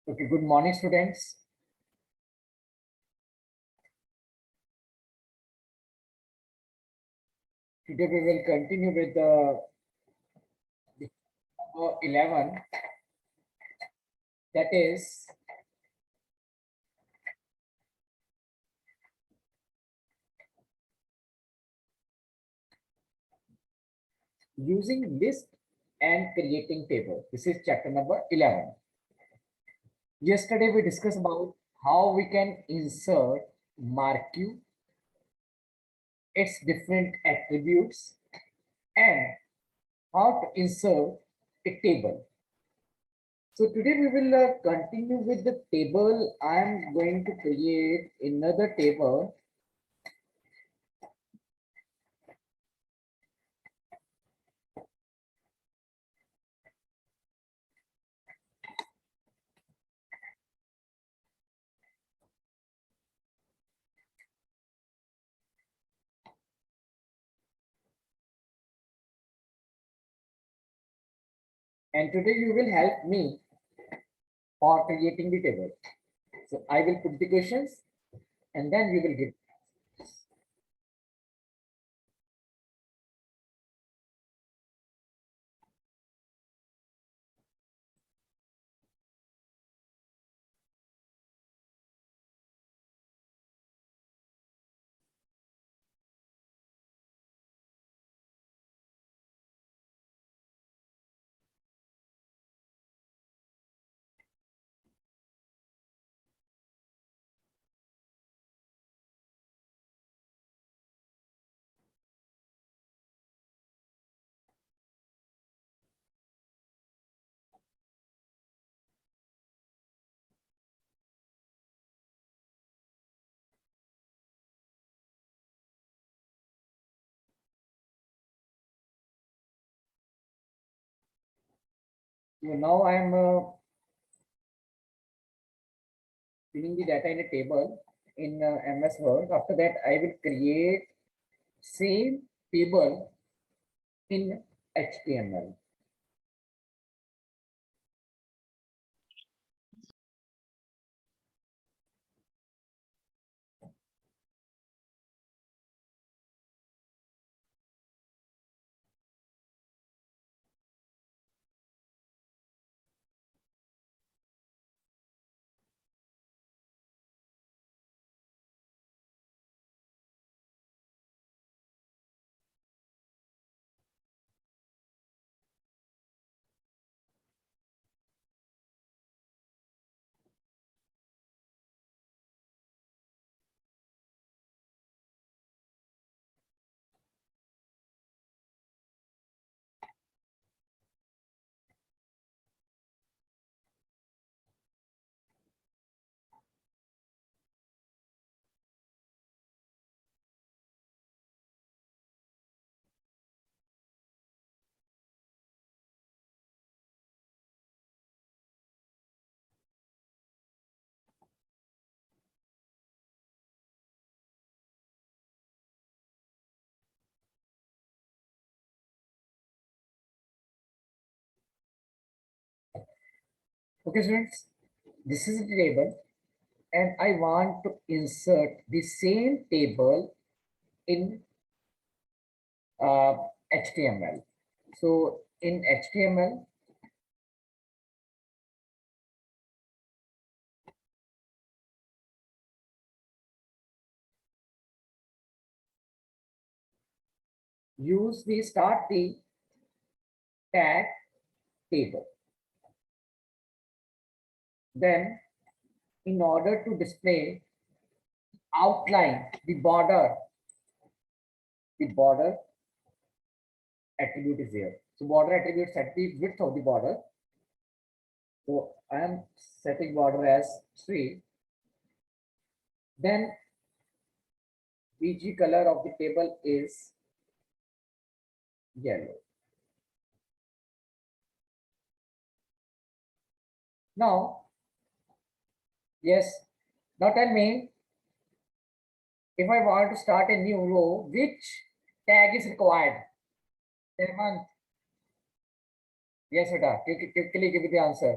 Okay, good morning, students. Today we will continue with the number 11, that is using list and creating table. This is chapter number 11. Yesterday we discussed about how we can insert marquee, its different attributes, and how to insert a table. So today we will continue with the table. I am going to create another table. And today you will help me for creating the table. So I will put the questions and then we will give. So now I am filling the data in a table in MS Word. After that, I will create same table in HTML. Okay, students, this is the table and I want to insert the same table in HTML. So in HTML, use the start the tag table. Then in order to display outline, the border attribute is here. So border attribute set the width of the border. So I am setting border as 3. Then BG color of the table is yellow. Now, yes, now tell me, if I want to start a new row, which tag is required? Hemant. Yes, beta. Quickly give me the answer.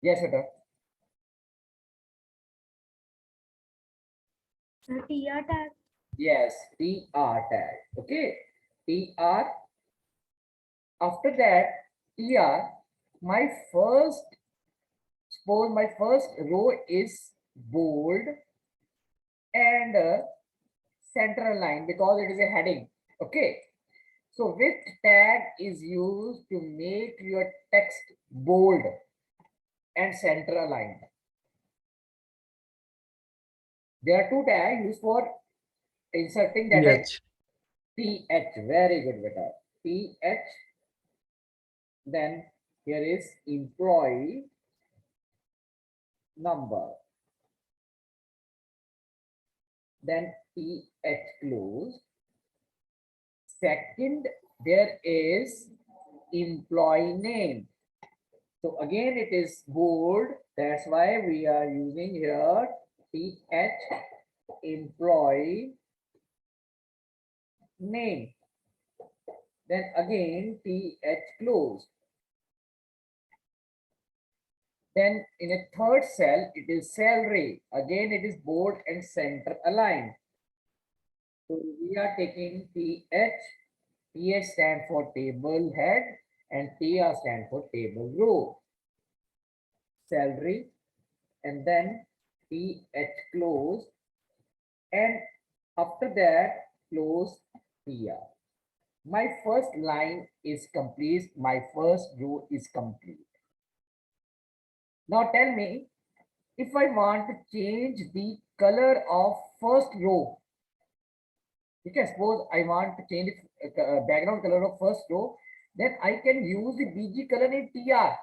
Yes, sir. TR tag. Yes, TR tag. Okay. TR. After that, TR, my first, suppose my first row is bold and central line because it is a heading. Okay. So which tag is used to make your text bold and center aligned? There are two tags used for inserting that is TH. TH. Very good, beta. TH. Then here is employee number. Then TH close. Second, there is employee name. So again, it is bold. That's why we are using here TH employee name. Then again TH close. Then in a third cell, it is salary. Again, it is bold and center aligned. So we are taking TH. TH stand for table head and TR stand for table row. Salary and then TH close and after that close TR. My first line is complete. My first row is complete. Now tell me, if I want to change the color of first row, okay, suppose I want to change the background color of first row, then I can use the BG color in TR.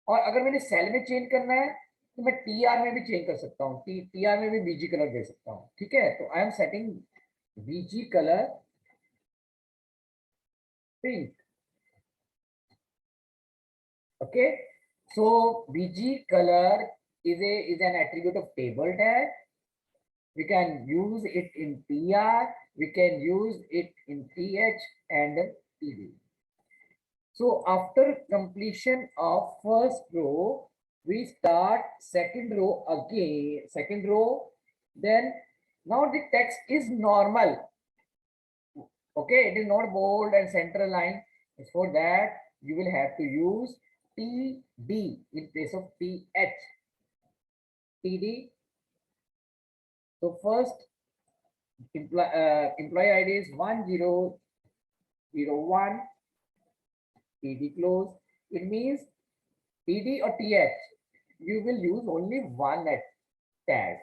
और अगर मैंने cell में change करना है तो मैं TR में भी चेंज कर सकता हूँ, TR में भी BG कलर दे सकता हूँ, ठीक है? तो I am setting BG colour pink. Okay, so BG color is an attribute of table tag. We can use it in TR, we can use it in TH and TD. So after completion of first row, we start second row again, second row. Then now the text is normal. Okay, it is not bold and center line. For that, you will have to use TD in place of TH. TD. So first employee ID is 1001. TD close. It means TD or TH. You will use only one tag.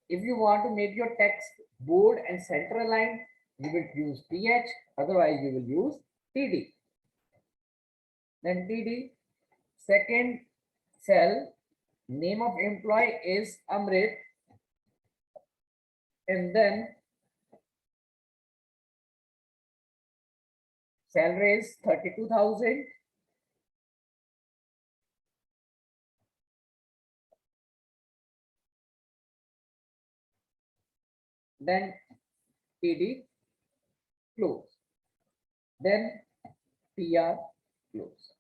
If you want to make your text bold and center aligned, you will use TH. Otherwise, you will use TD. Then TD. Second cell, name of employee is Amrit. And then salary is 32,000. Then TD close. Then TR close.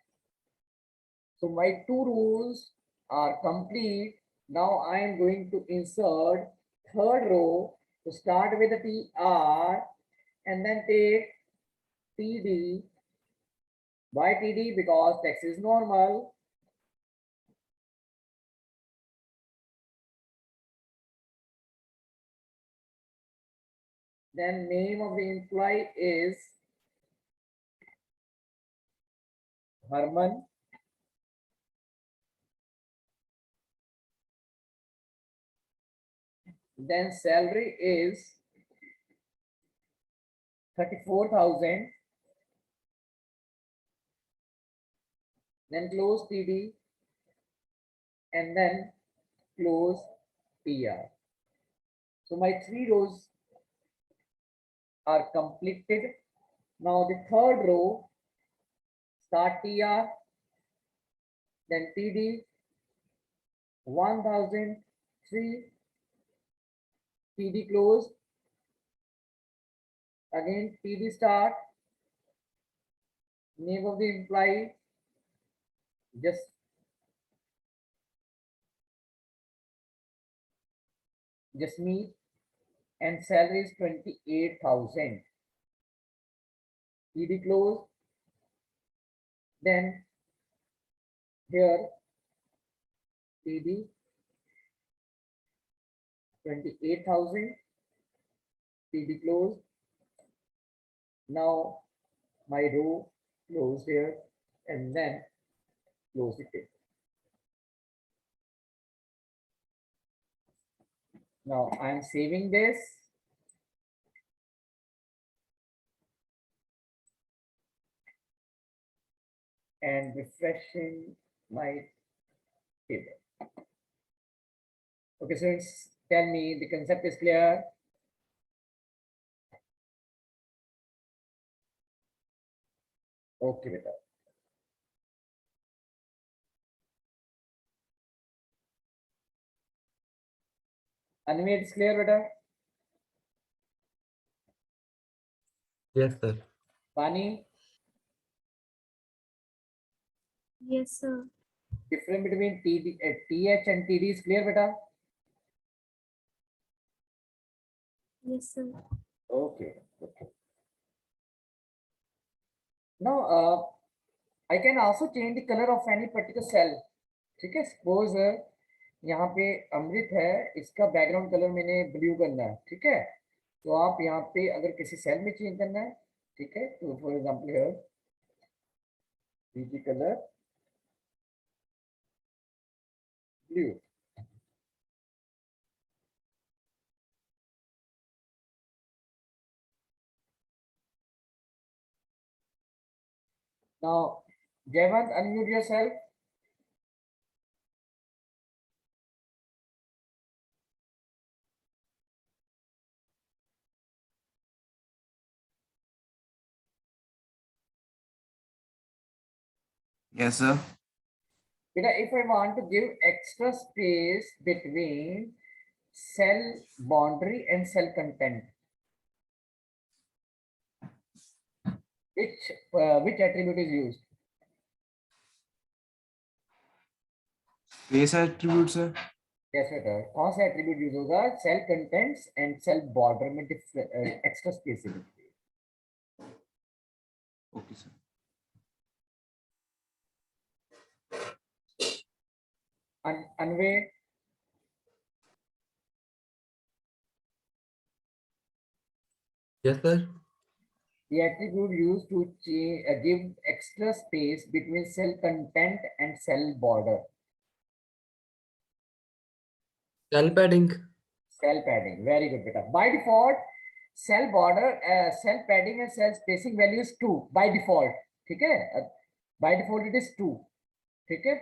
So my two rows are complete. Now I am going to insert third row to start with the TR and then take TD. Why TD? Because text is normal. Then name of the employee is Harman. Then salary is 34,000. Then close TD and then close TR. So my three rows are completed. Now the third row, start TR, then TD, 1003, TD close, again TD start, name of the employee, just Jasmeet, and salary is 28,000. TD close. Then here TD 28,000. TD close. Now my row close here and then close the table. Now I am saving this. And refreshing my table. Okay, so tell me the concept is clear. Okay, beta. Anime, it's clear, beta. Yes, sir. Pani, Yes, sir. difference between TH and TD is clear, beta. Yes, sir. Okay. Okay. Now, I can also change the color of any particular cell. ठीक है, suppose यहाँ पे अमृत है, इसका background colour मैंने blue करना है, ठीक है, तो आप यहाँ पे अगर किसी सेल में चेंज करना है, ठीक है, तो for example here PG colour blue. Now, Jayant, unmute yourself. Yes, sir. If I want to give extra space between cell boundary and cell content, which attribute is used? Space attribute, sir. Yes, बेटा कौन सा attribute use होगा? Cell contents and cell border में extra space है. Okay, sir. Anway, Yes, sir. the attribute used to give extra space between cell content and cell border. Cell padding. Cell padding, very good, beta. By default, cell border, cell padding and cell spacing value is 2 by default. ठीक है? By default it is 2. ठीक है?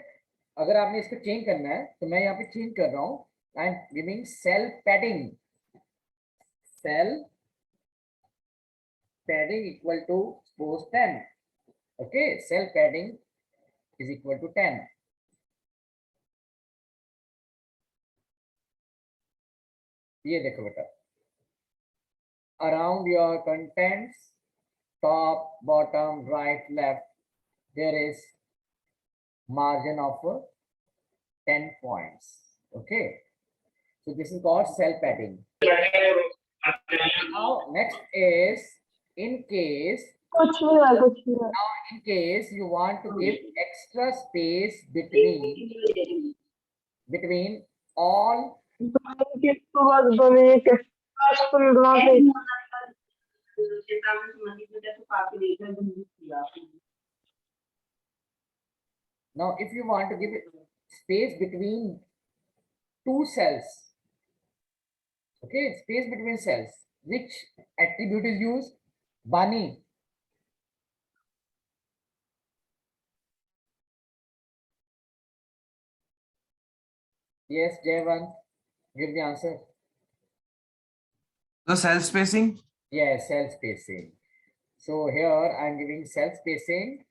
अगर आपने इसको change करना है तो मैं यहाँ पे चेंज कर रहा हूँ. I am giving cell padding. Cell padding equal to suppose 10. Okay, cell padding is equal to 10. ये देखो बेटा. Around your contents, top, bottom, right, left, there is margin of 10 points. Okay, so this is called cell padding. Now next is in case you want to give extra space between all now if you want to give space between two cells, okay, space between cells, which attribute is used? Bani. Yes, Jayant, give the answer. The cell spacing. Yes, cell spacing. So here I am giving cell spacing.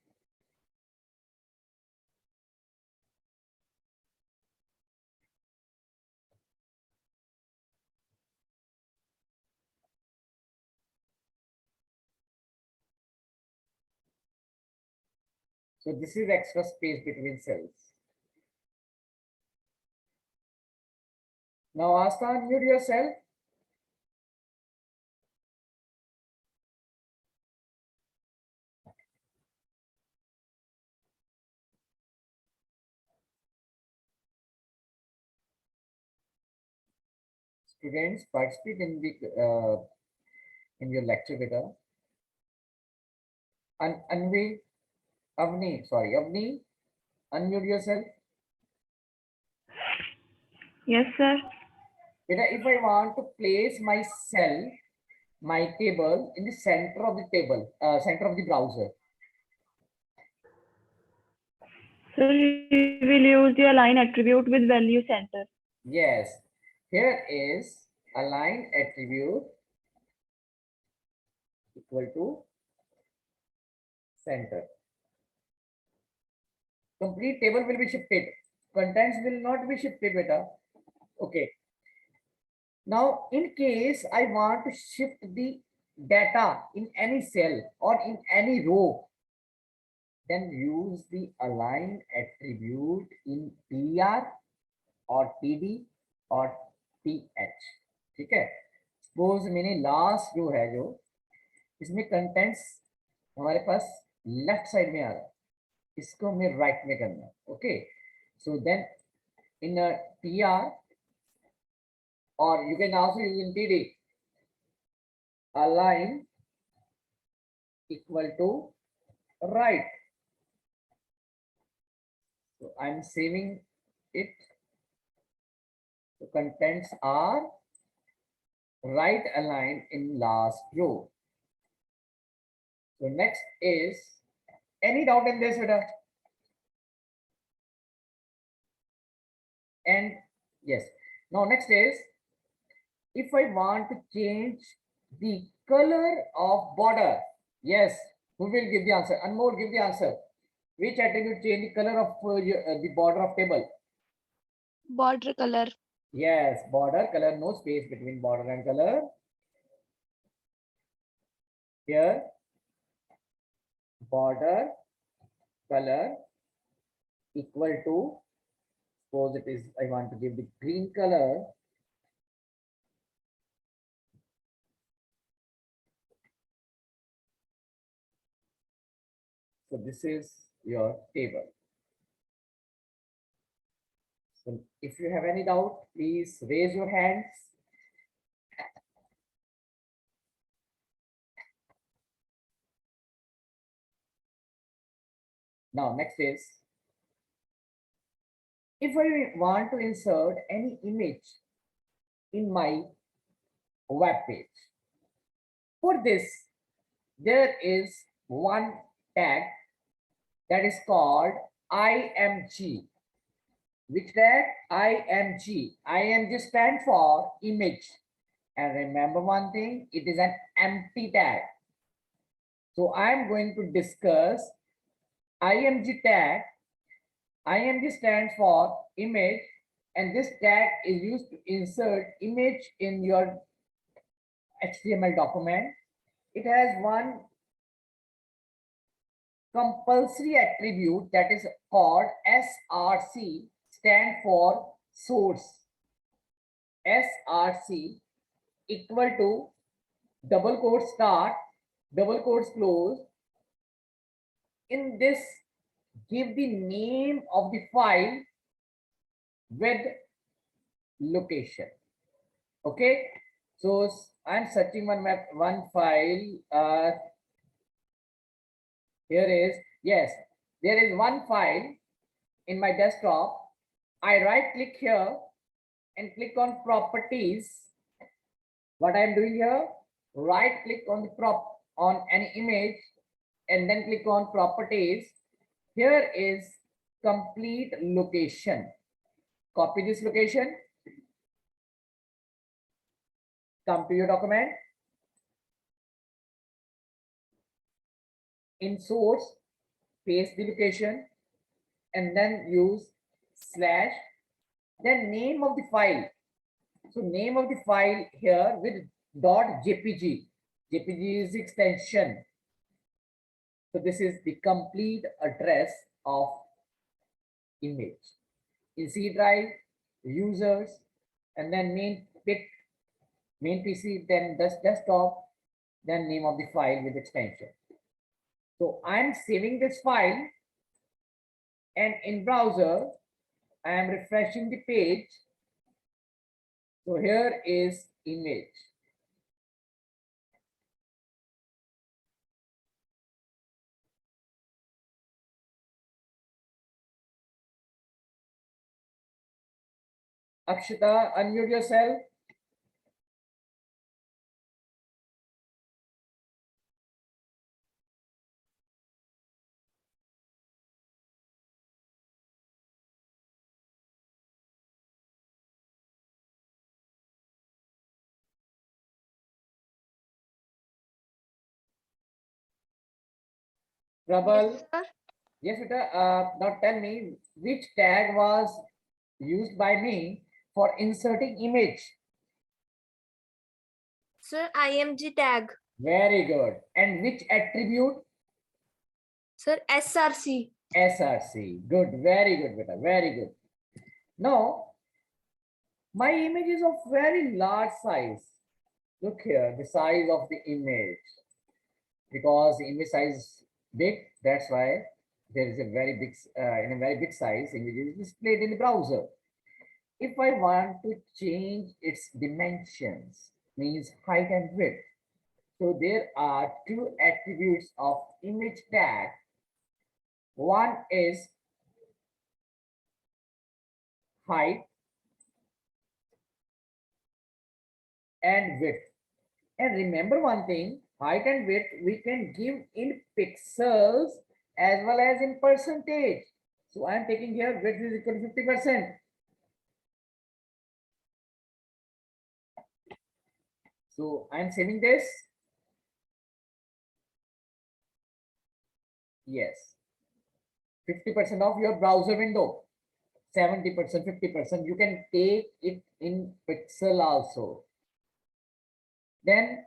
So this is extra space between cells. Now Asta, unmute yourself. Students, participate in your lecture, beta. Anvi, Avni, unmute yourself. Yes, sir. Beta, if I want to place my cell, my table in the center of the table, center of the browser. So we will use the align attribute with value center. Yes, here is align attribute equal to center. Complete table will be shifted. Contents will not be shifted, beta. Okay. Now, in case I want to shift the data in any cell or in any row, then use the align attribute in tr or td or th. ठीक है? Suppose मैंने last रो है जो इसमें contents हमारे पास left side में आ रहा है, इसको हमें right में करना है. Okay, so then in a tr or you can also use in td, align equal to right. So I'm saving it. The contents are right aligned in last row. So next is, any doubt in this, beta? And yes. Now next is, if I want to change the color of border, yes, who will give the answer? Anmol, give the answer. Which attribute change the color of the border of table? Border color. Yes, border color, no space between border and color. Here, border color equal to, suppose it is, I want to give the green color. So this is your table. So if you have any doubt, please raise your hands. Now, next is, if I want to insert any image in my web page, for this, there is one tag that is called IMG. Which tag? IMG. IMG stands for image. And remember one thing, it is an empty tag. So I'm going to discuss IMG tag. IMG stands for image, and this tag is used to insert image in your HTML document. It has one compulsory attribute that is called SRC, stand for source. SRC equal to double quotes start, double quotes close. In this, give the name of the file with location. Okay, so I'm searching one file. Here is, yes, there is one file in my desktop. I right click here and click on properties. What I'm doing here, right click on the on an image and then click on properties. Here is complete location. Copy this location, come to your document. In source, paste the location and then use slash, then name of the file. So name of the file here with .jpg. JPG is extension. So this is the complete address of image. In C drive, users, and then main PC, then desktop, then name of the file with extension. So I'm saving this file, and in browser, I am refreshing the page. So here is image. Akshita, unmute yourself. Prabal, Yes, sir. yes, beta. Now tell me which tag was used by me for inserting image. Sir, IMG tag. Very good. And which attribute? Sir, SRC. SRC. Good. Very good, beta. Very good. Now, my image is of very large size. Look here, the size of the image. Because the image size is big, that's why there is a very big, in a very big size, image is displayed in the browser. If I want to change its dimensions, means height and width. So there are two attributes of image tag. One is height and width. And remember one thing, height and width we can give in pixels as well as in percentage. So I am taking here width is equal to 50%. So I am saving this. Yes. 50% of your browser window. 70%, 50%. You can take it in pixel also. Then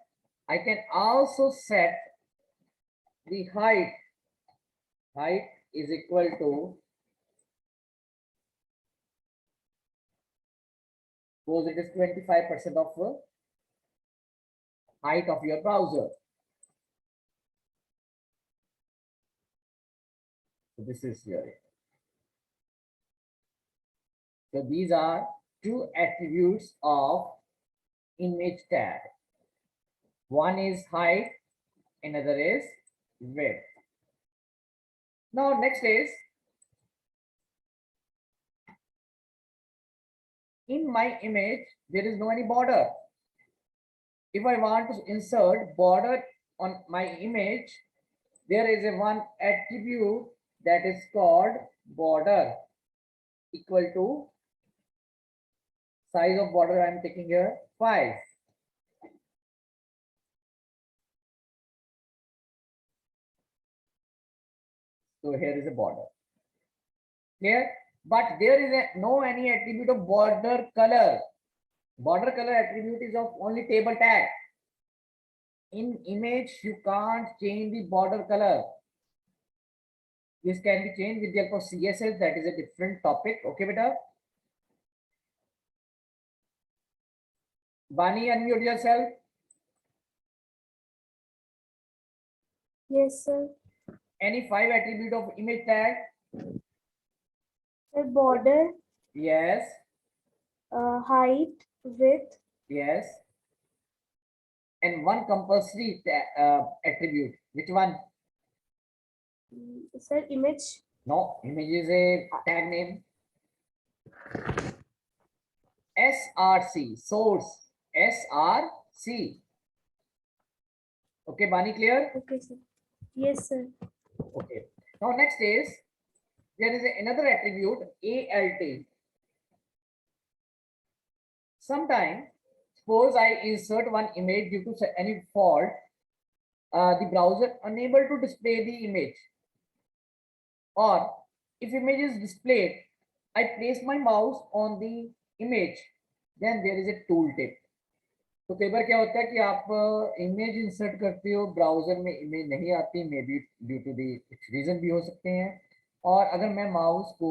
I can also set the height. Height is equal to, suppose it is 25% of height of your browser. So this is here. So these are two attributes of image tag. One is height, another is width. Now next is, in my image, there is no any border. If I want to insert border on my image, there is a one attribute that is called border, equal to size of border I am taking here 5. So here is a border. Here, but there is no any attribute of border color. Border color attribute is of only table tag. In image, you can't change the border color. This can be changed with the help of CSS. That is a different topic. Okay, beta. Bani, unmute yourself. Yes, sir. Any 5 attribute of image tag? Sir, border, Yes. height, width. Yes. And one compulsory attribute. Which one? Sir, image. No, image is a tag name. SRC, source. SRC. Okay, Bani, clear? Okay, sir. Yes, sir. Okay. Now next is, there is another attribute, ALT. Sometime, suppose I insert one image due to any fault, the browser unable to display the image. Or if image is displayed, I place my mouse on the image, then there is a tooltip. तो कई बार क्या होता है कि आप image insert करते हो, browser में इमेज नहीं आती, may be due to the reason भी हो सकते हैं। और अगर मैं माउस को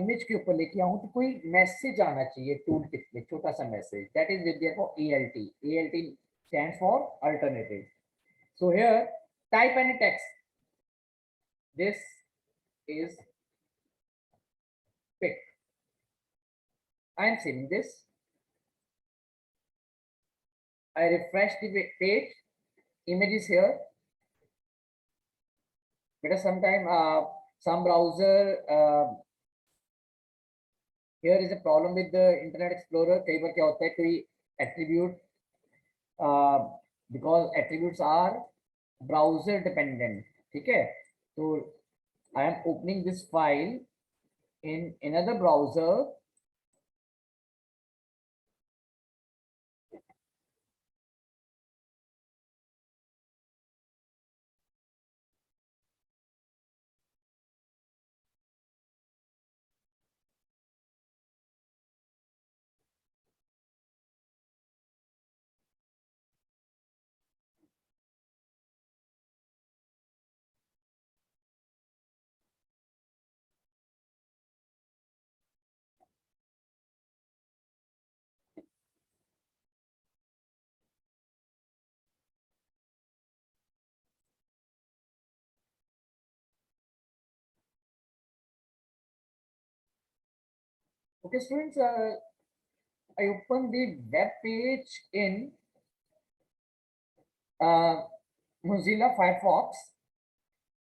इमेज के ऊपर लेके आऊं तो कोई मैसेज आना चाहिए टूल टिप में, छोटा सा message, that is with for ALT. ALT stands for alternative. So here type any text. This is pic. I am saving this. I refresh the page. Image is here. Because sometime some browser here is a problem with the Internet Explorer. कई बार क्या होता है कोई attribute because attributes are browser dependent. ठीक है, तो I am opening this file in another browser. Okay, students, I open the web page in Mozilla Firefox,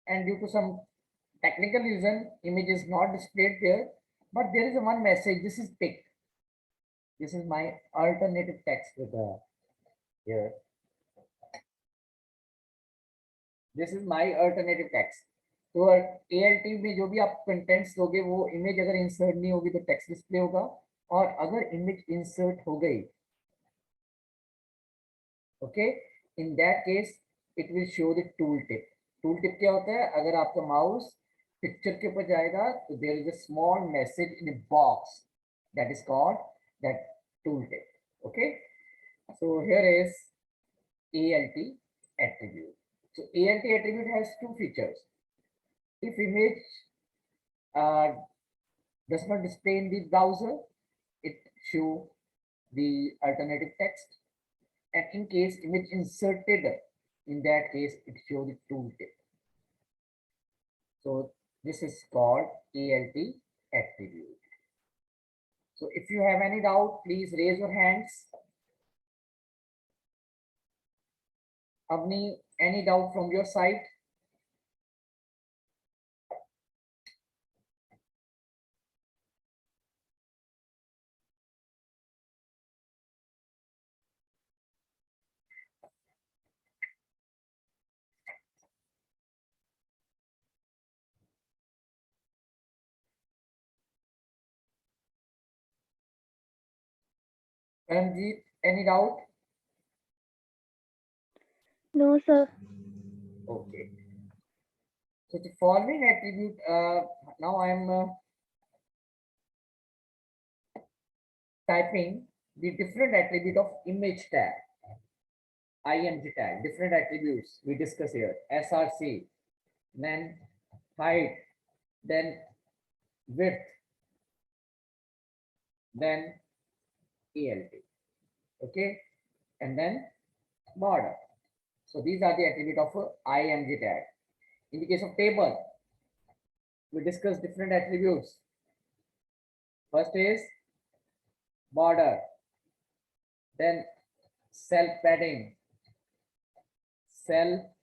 and due to some technical reason, image is not displayed there, but there is one message. This is pic. This is my alternative text with here. This is my alternative text. तो ALT में जो भी आप contents दोगे वो image अगर insert नहीं होगी तो टेक्स्ट डिस्प्ले होगा, और अगर इमेज इंसर्ट हो गई, okay, in that case it will show the tool tip. Tool tip क्या होता है? अगर आपका माउस पिक्चर के ऊपर जाएगा तो there is a small message in a box that is called that tool tip. Okay, so here is ALT attribute. So ALT attribute has two features. If image does not display in the browser, it show the alternative text, and in case image inserted, in that case it show the tooltip. So this is called ALT attribute. So if you have any doubt, please raise your hands. Avni, any doubt from your side? Ranjit, any doubt? No, sir. Okay. So the following attribute, now I am typing the different attribute of image tag, IMG tag, different attributes we discuss here, SRC, then height, then width, then ALT, okay, and then border. So these are the attribute of IMG tag. In the case of table, we discuss different attributes. First is border, then cell padding, cell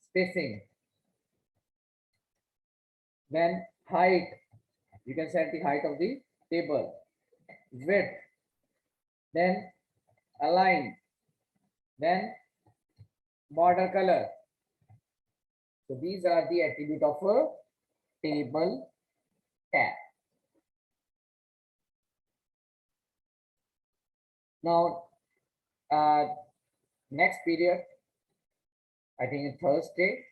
spacing, then height, you can set the height of the table, width, then align, then border color. So these are the attribute of a table tag. Now, next period, I think Thursday,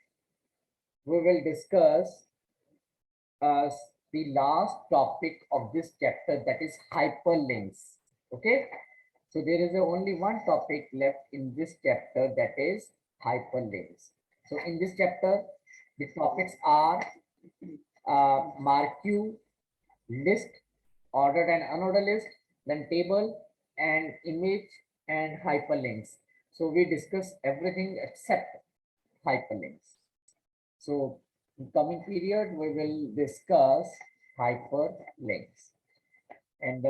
we will discuss the last topic of this chapter, that is hyperlinks. Okay, so there is only one topic left in this chapter, that is hyperlinks. So in this chapter, the topics are marquee, list, ordered and unordered list, then table and image and hyperlinks. So we discuss everything except hyperlinks. So in coming period, we will discuss hyperlinks. And